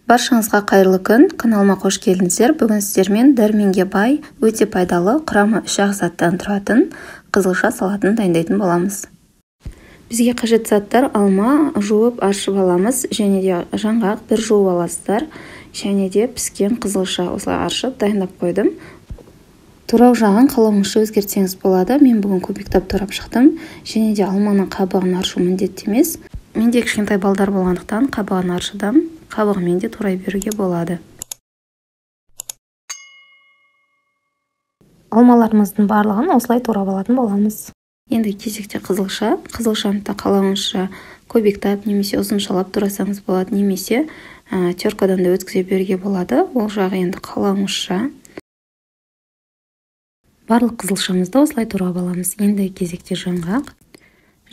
Баршаңызға қайырлы күн, каналыма қош келдіңіздер. Бүгін сіздермен дәрменге бай, өте пайдалы, құрамы 3 ақ заттан тұратын қызылша салатын дайындайтын боламыз. Бізге қажет заттар: алма жуып аршып аламыз, және де жаңғақ бір жуып аласыздар, және де піскен қызылша осылай аршып дайындап қойдым. Турау жағын қалауыңызша өзгертсеңіз болады. Мен бүгін көбіктап турап шықтым, және де алманың қабығын аршу міндетті емес. Менде кішкентай балдар болғандықтан қабығын аршыдым. Қабығымен де турай беруге болады. Алмаларымыздың барлығын осылай турап алатын боламыз. Енді кезекте қызылша. Қызылшаны да қалауыңызша көбіктап немесе ұзыншалап турасаңыз болады, немесе теркадан да өткізе беруге болады. Ол жағы енді қалауыңызша. Барлық қызылшамызды осылай турап аламыз. Енді кезекте жаңғақ.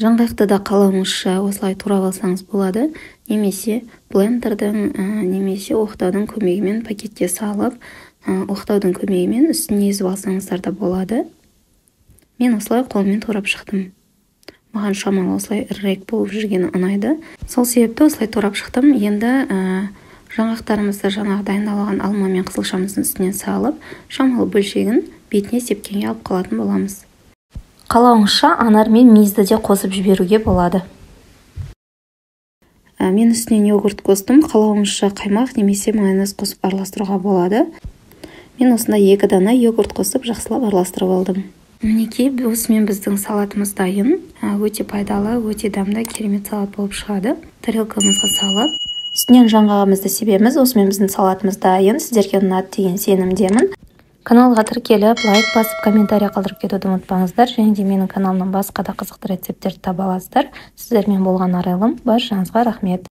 Жаңғақты да қалауыңызша осылай турап алсаңыз болады, немесе блендердің немесе оқтаудың көмегімен пакетке салып, оқтаудың көмегімен үстіне езіп алсаңыздар да болады. Мен осылай қолмен турап шықтым. Маған шамалы осылай ірірек болып жүргені ұнайды. Сол себепті осылай турап шықтым. Енді жаңғақтарымызды жаңағы дайындалған алма мен қызылшамыздың үстінен салып, шамалы бөлшегін бетіне сепкенге алып қалатын боламыз. Қалауыңызша анар мен мейізді де қосып жіберуге болады. Мен үстінен йогурт қостым. Қалауыңызша қаймақ немесе майонез қосып араластыруға болады. Мен осында 2 дана йогурт қосып жақсылап араластырып алдым. Мінекей, осымен біздің салатымыз дайын. Өте пайдалы, өте дәмді, керемет салат болып шығады. Тарелкамызға салып, үстінен жаңғағымызды себеміз. Осымен біздің салатымыз дайын. Сіздерге ұнады деген сенімдемін. Каналға тіркеліп, лайк басып, комментарий қалдырып кетуді ұмытпаңыздар. Және де менің каналымнан басқа да қызықты рецептерді таба аласыздар. Сіздермен болған арайлым. Баршаңызға рахмет.